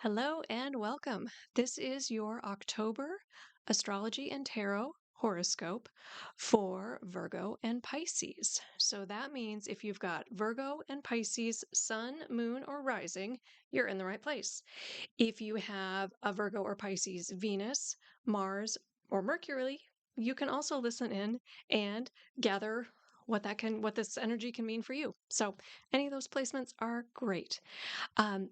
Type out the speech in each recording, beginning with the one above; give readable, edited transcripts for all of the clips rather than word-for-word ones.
Hello and welcome. This is your October astrology and tarot horoscope for Virgo and Pisces. So that means if you've got Virgo and Pisces, sun, moon, or rising, you're in the right place. If you have a Virgo or Pisces, Venus, Mars, or Mercury, you can also listen in and gather what this energy can mean for you. So any of those placements are great. Um,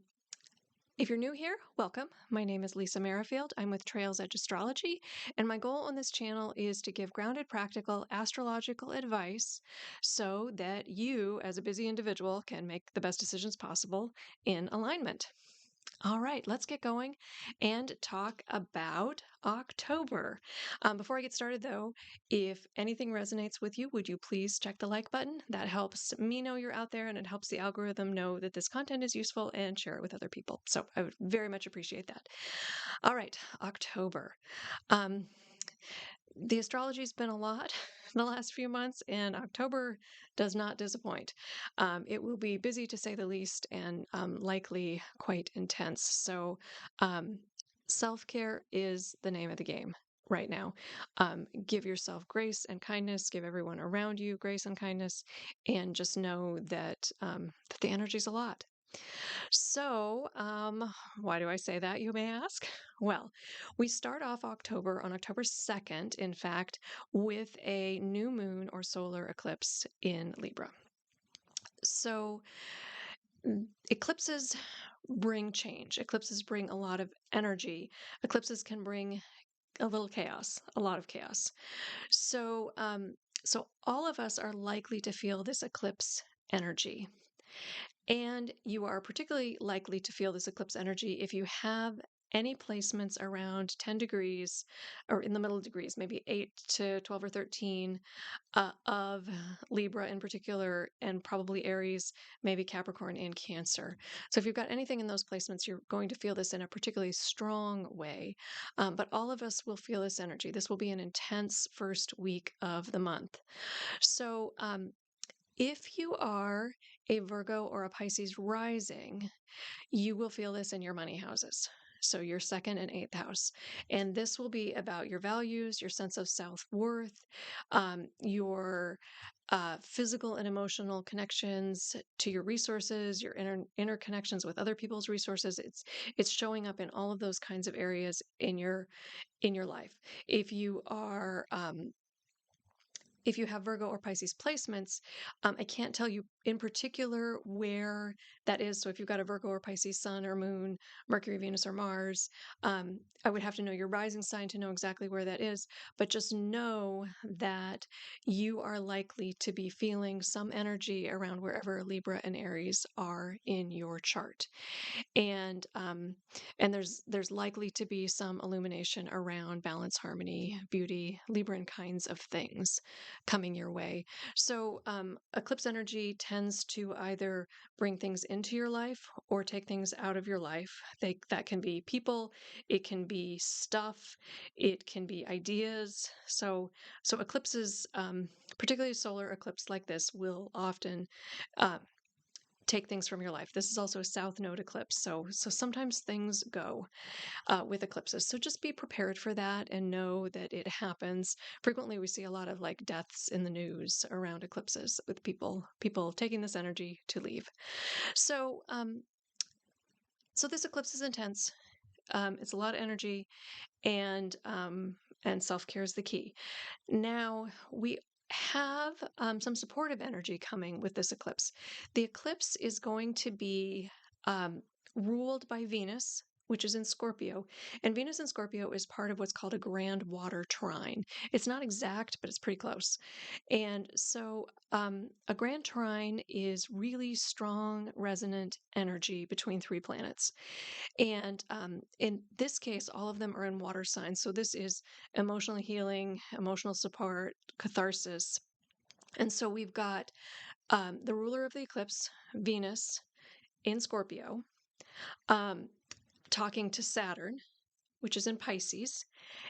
if you're new here, welcome. My name is Lisa Merrifield. I'm with Trails Edge Astrology, and my goal on this channel is to give grounded, practical astrological advice so that you, as a busy individual, can make the best decisions possible in alignment. All right, let's get going and talk about October. Before I get started, though, if anything resonates with you, would you please check the like button? That helps me know you're out there and it helps the algorithm know that this content is useful and share it with other people. So I would very much appreciate that. All right, October. Um, the astrology's been a lot the last few months, and October does not disappoint. It will be busy to say the least, and likely quite intense. So, um, self care is the name of the game right now. Give yourself grace and kindness. Give everyone around you grace and kindness, and just know that the energy's a lot. So, why do I say that, you may ask? Well, we start off October on October 2nd, in fact, with a new moon or solar eclipse in Libra. So, eclipses bring change. Eclipses bring a lot of energy. Eclipses can bring a little chaos, a lot of chaos. So, so all of us are likely to feel this eclipse energy. And you are particularly likely to feel this eclipse energy if you have any placements around 10 degrees or in the middle degrees, maybe 8 to 12 or 13 of Libra in particular, and probably Aries, maybe Capricorn and Cancer. So if you've got anything in those placements, you're going to feel this in a particularly strong way. But all of us will feel this energy. This will be an intense first week of the month. So, if you are a Virgo or a Pisces rising, you will feel this in your money houses. So, your second and eighth house. And this will be about your values, your sense of self worth, your physical and emotional connections to your resources, your interconnections with other people's resources. It's showing up in all of those kinds of areas in your life. If you are if you have Virgo or Pisces placements, I can't tell you in particular where that is. So if you've got a Virgo or Pisces sun or moon, Mercury, Venus, or Mars, I would have to know your rising sign to know exactly where that is. But just know that you are likely to be feeling some energy around wherever Libra and Aries are in your chart. And there's likely to be some illumination around balance, harmony, beauty, Libran kinds of things coming your way. So eclipse energy tends to either bring things into your life or take things out of your life. That can be people, it can be stuff, it can be ideas. So eclipses, particularly solar eclipse like this, will often uh, take things from your life. This is also a south node eclipse, so sometimes things go with eclipses. So just be prepared for that and know that it happens. Frequently, we see a lot of like deaths in the news around eclipses with people taking this energy to leave. So so this eclipse is intense. It's a lot of energy, and self care is the key. Now, we have some supportive energy coming with this eclipse. The eclipse is going to be um, ruled by Venus, which is in Scorpio. And Venus in Scorpio is part of what's called a grand water trine. It's not exact, but it's pretty close. And so a grand trine is really strong, resonant energy between three planets. And in this case, all of them are in water signs. So this is emotional healing, emotional support, catharsis. And so we've got the ruler of the eclipse, Venus in Scorpio, um, talking to Saturn. which is in Pisces,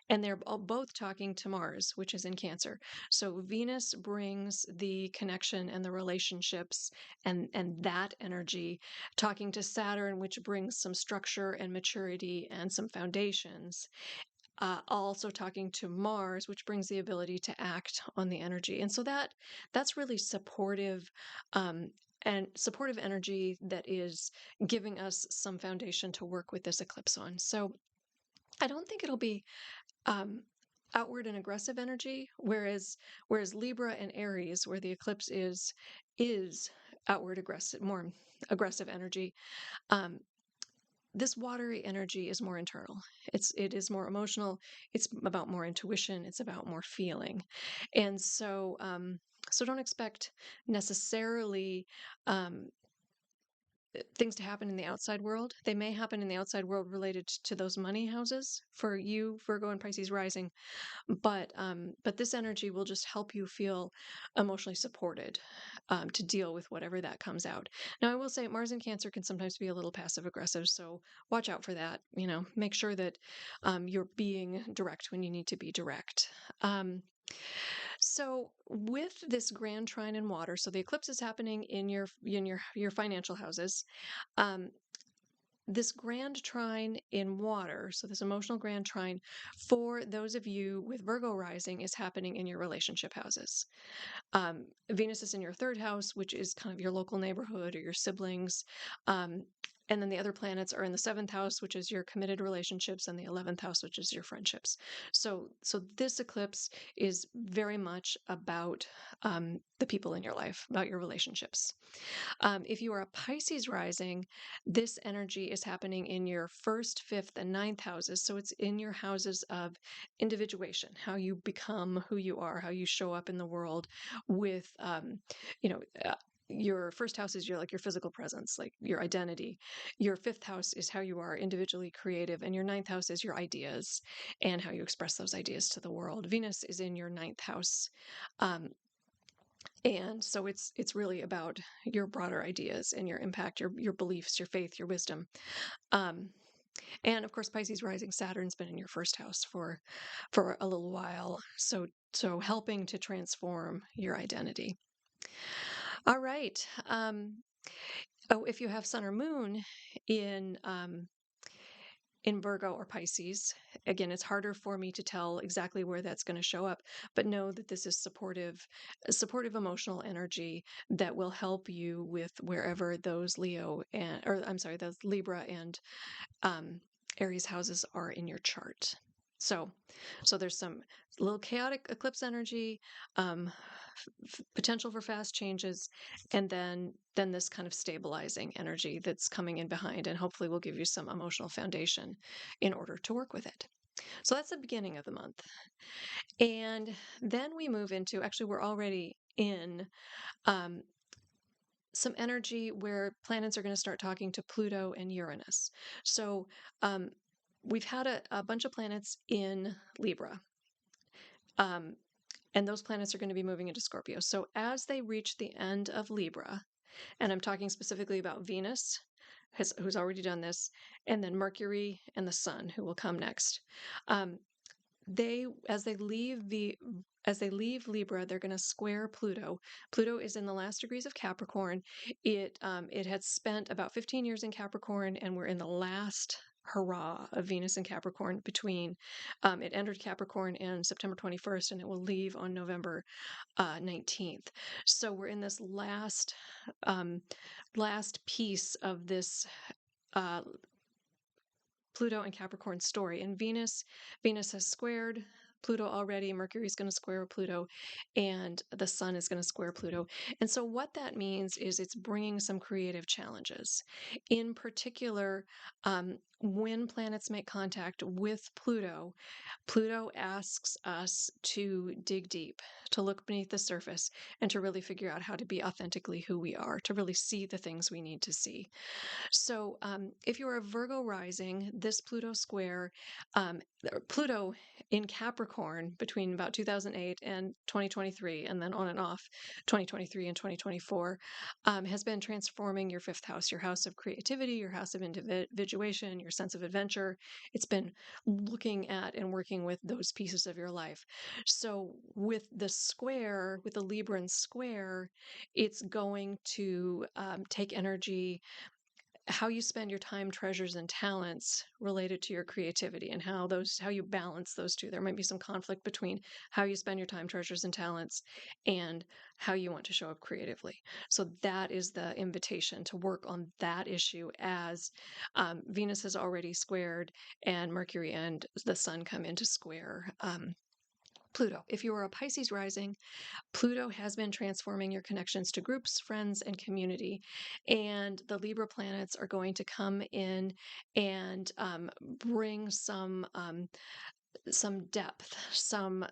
and they're both talking to Mars, which is in Cancer. So Venus brings the connection and the relationships and that energy, talking to Saturn, which brings some structure and maturity and some foundations. Also talking to Mars, which brings the ability to act on the energy. And so that's really supportive, and supportive energy that is giving us some foundation to work with this eclipse on. So I don't think it'll be um, outward and aggressive energy, whereas Libra and Aries, where the eclipse is outward aggressive, more aggressive energy. Um, this watery energy is more internal. It is more emotional. It's about more intuition. It's about more feeling, and so don't expect necessarily um, things to happen in the outside world. They may happen in the outside world related to those money houses for you, Virgo and Pisces rising, but this energy will just help you feel emotionally supported, to deal with whatever that comes out. Now, I will say Mars in Cancer can sometimes be a little passive aggressive, so watch out for that. Make sure that you're being direct when you need to be direct. So with this grand trine in water, so the eclipse is happening in your financial houses. Um, this grand trine in water, so this emotional grand trine for those of you with Virgo rising, is happening in your relationship houses. Venus is in your third house, which is kind of your local neighborhood or your siblings. Um, and then the other planets are in the seventh house, which is your committed relationships, and the 11th house, which is your friendships. So this eclipse is very much about the people in your life, about your relationships. If you are a Pisces rising, this energy is happening in your first, fifth, and ninth houses. So it's in your houses of individuation, how you become who you are, how you show up in the world with, you know, uh, your first house is your physical presence, like your identity. Your fifth house is how you are individually creative, and your ninth house is your ideas and how you express those ideas to the world. Venus is in your ninth house. And so it's really about your broader ideas and your impact, your beliefs, your faith, your wisdom. Um, and of course, Pisces rising Saturn's been in your first house for a little while, so helping to transform your identity. All right. Oh, if you have Sun or Moon in Virgo or Pisces, again, it's harder for me to tell exactly where that's going to show up, but know that this is supportive emotional energy that will help you with wherever those those Libra and um, Aries houses are in your chart. So there's some little chaotic eclipse energy, um, potential for fast changes, and then this kind of stabilizing energy that's coming in behind, and hopefully will give you some emotional foundation in order to work with it. So that's the beginning of the month. And then we move into, actually, we're already in um, some energy where planets are going to start talking to Pluto and Uranus. So um, we've had a bunch of planets in Libra. Um, and those planets are going to be moving into Scorpio. So as they reach the end of Libra, and I'm talking specifically about Venus, who's already done this, and then Mercury and the Sun, who will come next. Um, they as they leave Libra, they're going to square Pluto. Pluto is in the last degrees of Capricorn. It had spent about 15 years in Capricorn, and we're in the last hurrah of Venus and Capricorn between. It entered Capricorn on September 21st, and it will leave on November 19th. So we're in this um, last piece of this uh, Pluto and Capricorn story. And Venus has squared Pluto already. Mercury is going to square Pluto, and the Sun is going to square Pluto. And so what that means is it's bringing some creative challenges. In particular, when planets make contact with Pluto, Pluto asks us to dig deep, to look beneath the surface, and to really figure out how to be authentically who we are, to really see the things we need to see. So, if you're a Virgo rising, this Pluto square, Pluto in Capricorn Capricorn between about 2008 and 2023, and then on and off 2023 and 2024, has been transforming your fifth house, your house of creativity, your house of individuation, your sense of adventure. It's been looking at and working with those pieces of your life. So with the square, with the Libran square, it's going to take energy, how you spend your time, treasures, and talents related to your creativity, and how you balance those two. There might be some conflict between how you spend your time, treasures, and talents and how you want to show up creatively. So that is the invitation to work on that issue, as Venus has already squared and Mercury and the Sun come into square Pluto. If you are a Pisces rising, Pluto has been transforming your connections to groups, friends, and community. And the Libra planets are going to come in and bring some depth, some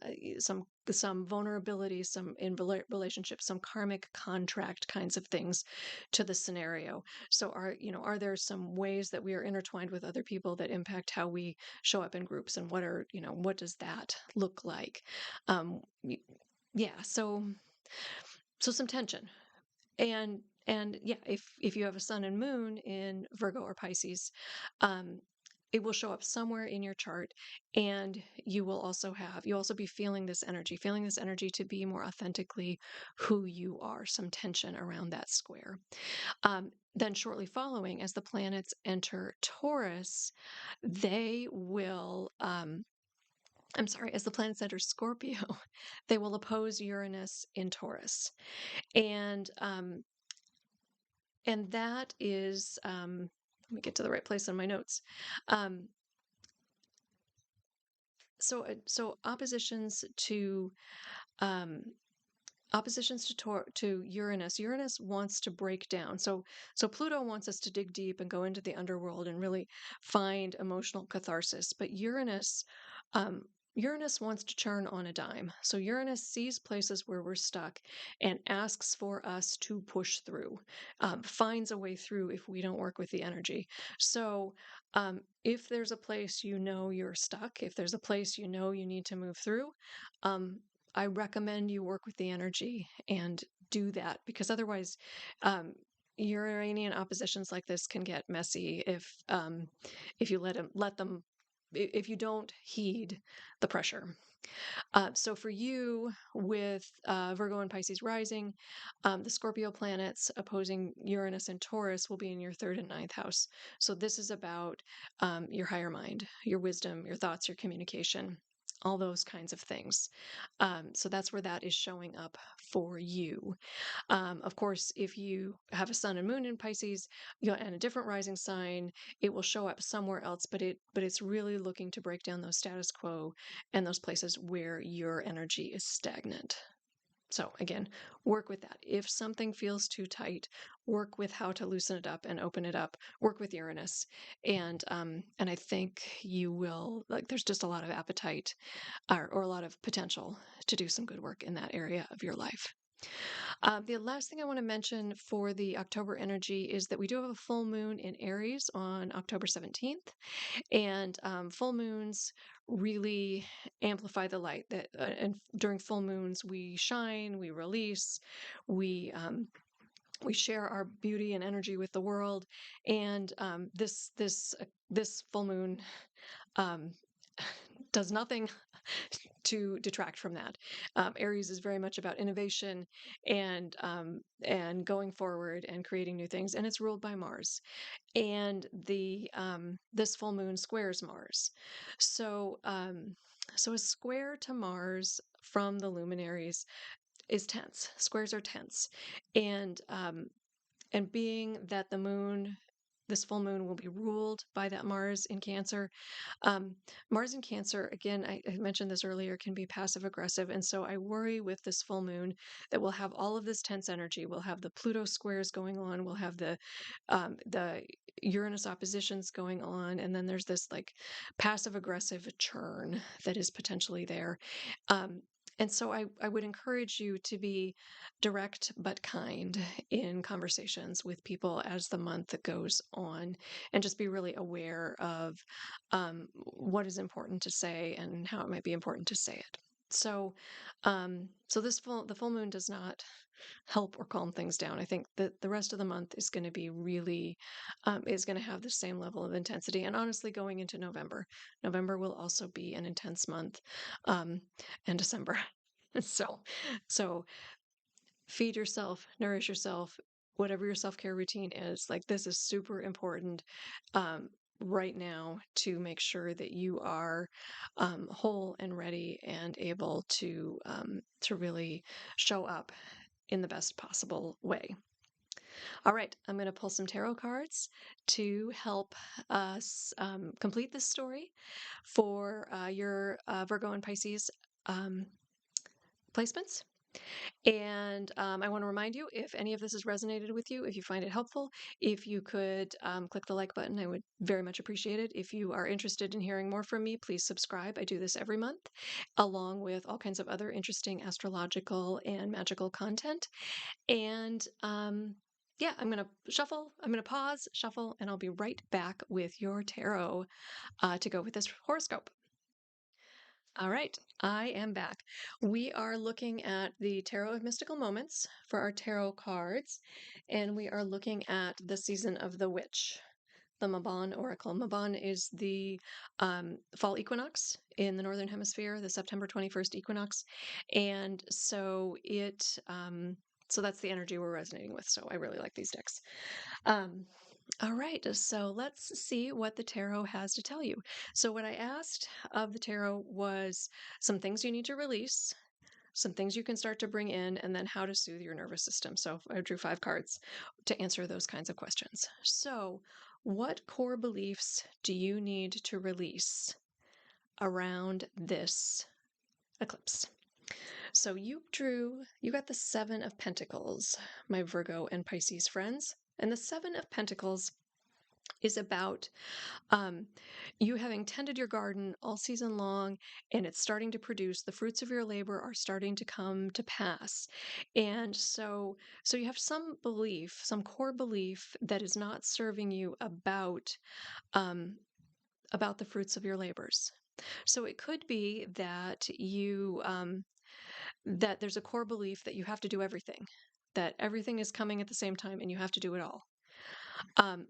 vulnerability, some in relationships, some karmic contract kinds of things to the scenario. So are there some ways that we are intertwined with other people that impact how we show up in groups, and what does that look like? Um, yeah, so some tension. And yeah, if you have a sun and moon in Virgo or Pisces, um, it will show up somewhere in your chart, and you'll also be feeling this energy to be more authentically who you are, some tension around that square. Then shortly following, as the planets enter Taurus, they will as the planets enter Scorpio, they will oppose Uranus in Taurus. And that is, let me get to the right place on my notes. Um, so um, oppositions to Uranus. Uranus wants to break down. So Pluto wants us to dig deep and go into the underworld and really find emotional catharsis. But um, Uranus wants to turn on a dime. So Uranus sees places where we're stuck and asks for us to push through, finds a way through if we don't work with the energy. So if there's a place you're stuck, if there's a place you need to move through, um, I recommend you work with the energy and do that, because otherwise, Uranian oppositions like this can get messy if you if you don't heed the pressure. So for you with Virgo and Pisces rising, the Scorpio planets opposing Uranus and Taurus will be in your third and ninth house. So this is about your higher mind, your wisdom, your thoughts, your communication, all those kinds of things. So that's where that is showing up for you. Of course, if you have a sun and moon in Pisces, and a different rising sign, it will show up somewhere else. But it's really looking to break down those status quo and those places where your energy is stagnant. So again, work with that. If something feels too tight, work with how to loosen it up and open it up. Work with Uranus, and I think you will. Like, there's just a lot of appetite, or a lot of potential to do some good work in that area of your life. The last thing I want to mention for the October energy is that we do have a full moon in Aries on October 17th, and full moons really amplify the light. And during full moons, we shine, we release, we share our beauty and energy with the world. And this full moon um, does nothing to detract from that. Aries is very much about innovation and going forward and creating new things, and it's ruled by Mars. And the this full moon squares Mars, so so a square to Mars from the luminaries is tense. Squares are tense, and being that this full moon will be ruled by that Mars in Cancer. Mars in Cancer, again, I mentioned this earlier, can be passive aggressive. And so I worry with this full moon that we'll have all of this tense energy. We'll have the Pluto squares going on. We'll have the Uranus oppositions going on. And then there's this like passive aggressive churn that is potentially there. Um, And so I would encourage you to be direct but kind in conversations with people as the month goes on, and just be really aware of what is important to say and how it might be important to say it. So, so the full moon does not help or calm things down. I think that the rest of the month is going to be really, is going to have the same level of intensity. And honestly, going into November, November will also be an intense month, um, and December. So, so feed yourself, nourish yourself, whatever your self-care routine is. Like this is super important, um, right now to make sure that you are whole and ready and able to really show up in the best possible way. All right, I'm going to pull some tarot cards to help us complete this story for your Virgo and Pisces um, placements. And I want to remind you, if any of this has resonated with you, if you find it helpful, if you could click the like button, I would very much appreciate it. If you are interested in hearing more from me, please subscribe. I do this every month, along with all kinds of other interesting astrological and magical content. And yeah, I'm going to shuffle, I'm going to pause, shuffle, and I'll be right back with your tarot to go with this horoscope. All right, I am back. We are looking at the Tarot of Mystical Moments for our tarot cards, and we are looking at the season of the Witch, the Mabon Oracle. Mabon is the fall equinox in the Northern Hemisphere, the September 21st equinox. And so so that's the energy we're resonating with. So I really like these decks. Um, all right, so let's see what the tarot has to tell you. So, what I asked of the tarot was some things you need to release, some things you can start to bring in, and then how to soothe your nervous system. So, I drew 5 cards to answer those kinds of questions. So, what core beliefs do you need to release around this eclipse? So, you got the 7 of Pentacles, my Virgo and Pisces friends. And the 7 of Pentacles is about um, you having tended your garden all season long, and it's starting to produce. The fruits of your labor are starting to come to pass. And so you have some belief, some core belief that is not serving you um, about the fruits of your labors. So it could be that that there's a core belief that you have to do everything, that everything is coming at the same time and you have to do it all. Um,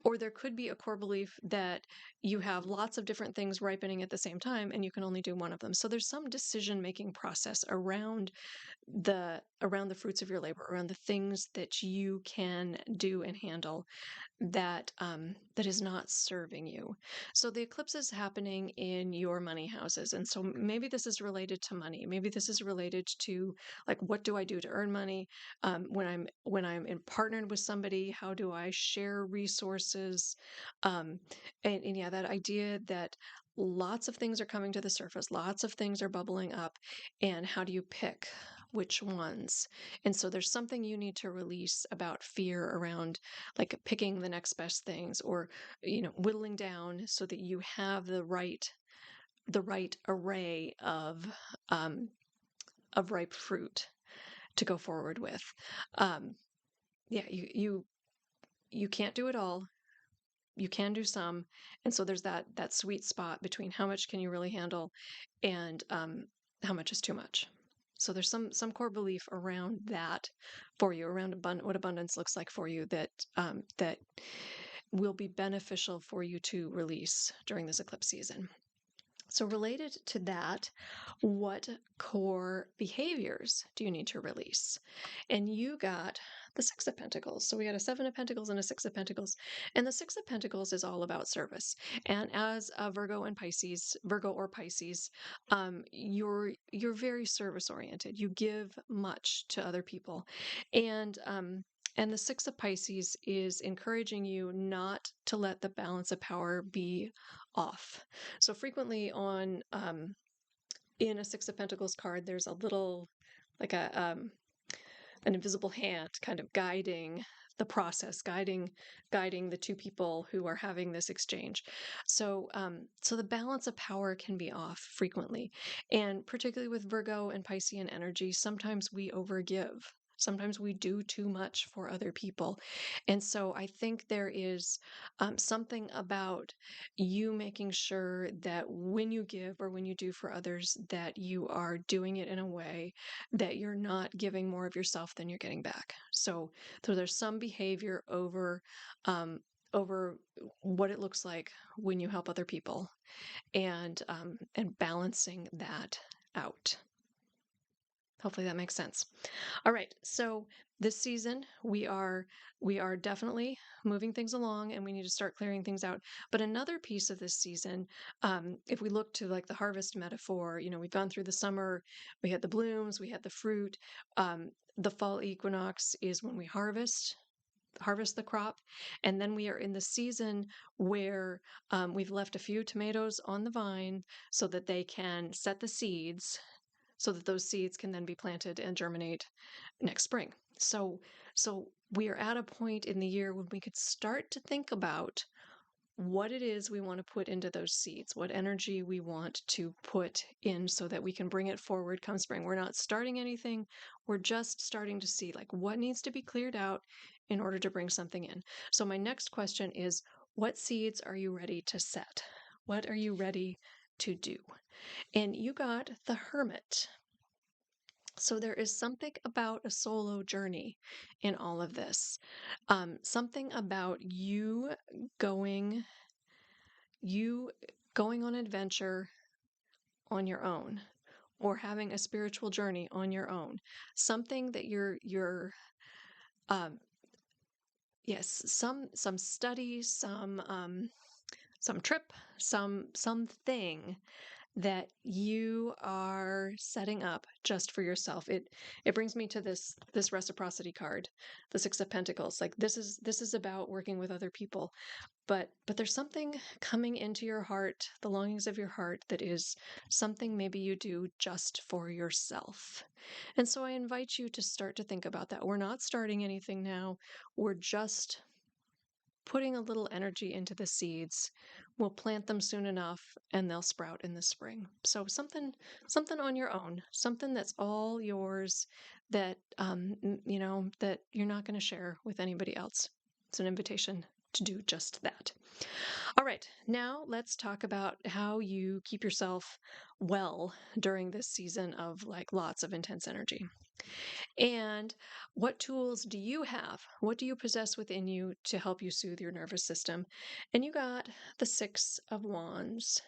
or there could be a core belief that you have lots of different things ripening at the same time and you can only do one of them. So there's some decision-making process around the fruits of your labor, around the things that you can do and handle that is not serving you. So the eclipse is happening in your money houses, and so maybe this is related to money. Maybe this is related to, like, what do I do to earn money? When I'm partnered with somebody, how do I share resources? And yeah, that idea that lots of things are coming to the surface, lots of things are bubbling up, and how do you pick which ones? And so there's something you need to release about fear around, like, picking the next best things, or whittling down so that you have the right array um of ripe fruit to go forward with. Yeah, you can't do it all. You can do some, and so there's that sweet spot between how much can you really handle and how much is too much. So there's some core belief around that for you, around what abundance looks like for you, that will be beneficial for you to release during this eclipse season. So, related to that, what core behaviors do you need to release? And you got the 6 of Pentacles. So, we got a 7 of Pentacles and a 6 of Pentacles. And the 6 of Pentacles is all about service. And as a Virgo or Pisces, you're very service oriented. You give much to other people. And the 6 of Pisces is encouraging you not to let the balance of power be off. So frequently in a 6 of Pentacles card, there's a little, like an invisible hand kind of guiding the process, guiding the two people who are having this exchange. So the balance of power can be off frequently, and particularly with Virgo and Piscean energy, sometimes we overgive. Sometimes we do too much for other people. And so I think there is something about you making sure that when you give or when you do for others, that you are doing it in a way that you're not giving more of yourself than you're getting back. So there's some behavior um, over what it looks like when you help other people, and balancing that out. Hopefully that makes sense. All right, so this season we are definitely moving things along, and we need to start clearing things out. But another piece of this season, if we look to like the harvest metaphor, we've gone through the summer, we had the blooms, we had the fruit. The fall equinox is when we harvest the crop, and then we are in the season where we've left a few tomatoes on the vine so that they can set the seeds, so that those seeds can then be planted and germinate next spring. So we are at a point in the year when we could start to think about what it is we want to put into those seeds, what energy we want to put in so that we can bring it forward come spring. We're not starting anything. We're just starting to see like what needs to be cleared out in order to bring something in. So my next question is, what seeds are you ready to set? What are you ready to do? And you got the Hermit. So there is something about a solo journey in all of this. Something about going you going on adventure on your own, or having a spiritual journey on your own. Something that you're um yes, some study, some trip, something that you are setting up just for yourself. It brings me to this reciprocity card, the Six of Pentacles. Like this is about working with other people, but there's something coming into your heart, the longings of your heart, that is something maybe you do just for yourself. And so I invite you to start to think about that. We're not starting anything now. We're just putting a little energy into the seeds. We'll plant them soon enough and they'll sprout in the spring. So something on your own, something that's all yours, that that you're not going to share with anybody else. It's an invitation to do just that. All right, now let's talk about how you keep yourself well during this season of like lots of intense energy. And what tools do you have? What do you possess within you to help you soothe your nervous system? And you got the Six of Wands.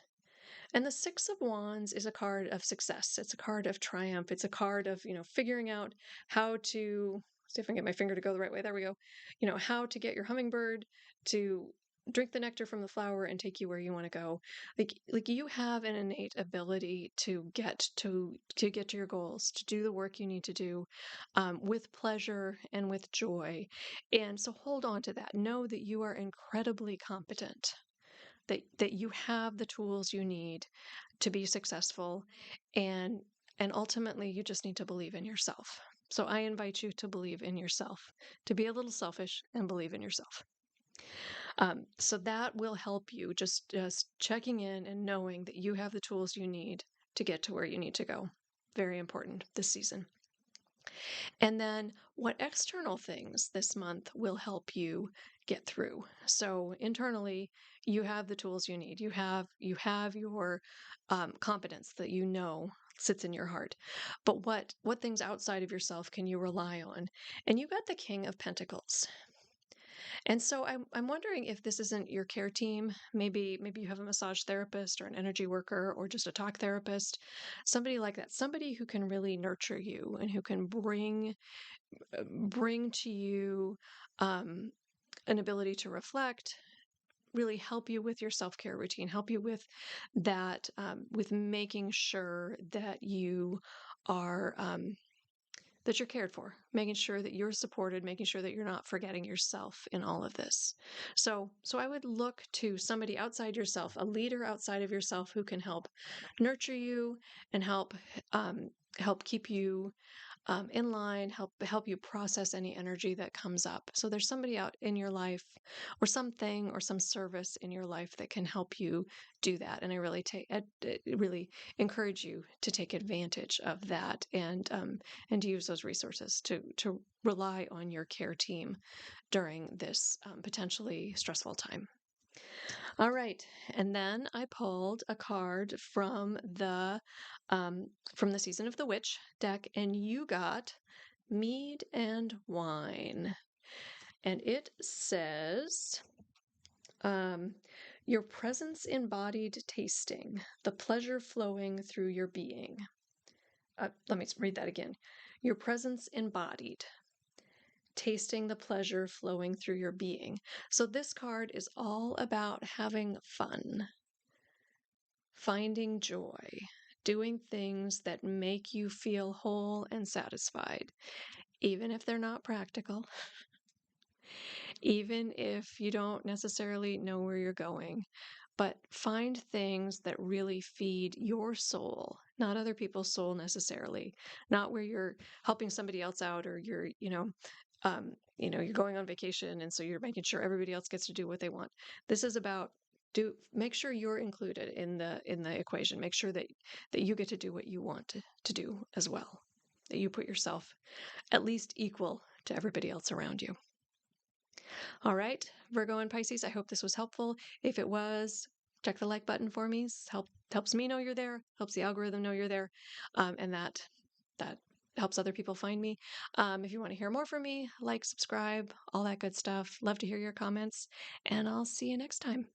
And the Six of Wands is a card of success. It's a card of triumph. It's a card of, figuring out how to, see if I can get my finger to go the right way. There we go. How to get your hummingbird to drink the nectar from the flower and take you where you want to go. Like you have an innate ability to get to your goals, to do the work you need to do, with pleasure and with joy. And so hold on to that. Know that you are incredibly competent, that you have the tools you need to be successful, and ultimately you just need to believe in yourself. So I invite you to believe in yourself, to be a little selfish and believe in yourself. So that will help you, just checking in and knowing that you have the tools you need to get to where you need to go. Very important this season. And then what external things this month will help you get through? So internally, you have the tools you need. You have your competence that sits in your heart. But what things outside of yourself can you rely on? And you got the King of Pentacles. And so I'm wondering if this isn't your care team. Maybe you have a massage therapist or an energy worker or just a talk therapist, somebody like that, somebody who can really nurture you and who can bring to you um, an ability to reflect, really help you with your self-care routine, help you with that, with making sure that you are that you're cared for, making sure that you're supported, making sure that you're not forgetting yourself in all of this. So I would look to somebody outside yourself, a leader outside of yourself, who can help nurture you and help keep you in line, help you process any energy that comes up. So there's somebody out in your life, or something, or some service in your life that can help you do that. And I really encourage you to take advantage of that, and to use those resources to rely on your care team during this potentially stressful time. All right, and then I pulled a card from the Season of the Witch deck, and you got Mead and Wine. And it says, um, your presence embodied tasting, the pleasure flowing through your being. Let me read that again. Your presence embodied, tasting the pleasure flowing through your being. So this card is all about having fun, finding joy, doing things that make you feel whole and satisfied, even if they're not practical, even if you don't necessarily know where you're going. But find things that really feed your soul, not other people's soul necessarily, not where you're helping somebody else out, or you're going on vacation, and so you're making sure everybody else gets to do what they want. This is about make sure you're included in the equation. Make sure that you get to do what you want to do as well. That you put yourself at least equal to everybody else around you. All right, Virgo and Pisces, I hope this was helpful. If it was, check the like button for me. Helps me know you're there, helps the algorithm know you're there, and that helps other people find me. If you want to hear more from me, like, subscribe, all that good stuff. Love to hear your comments, and I'll see you next time.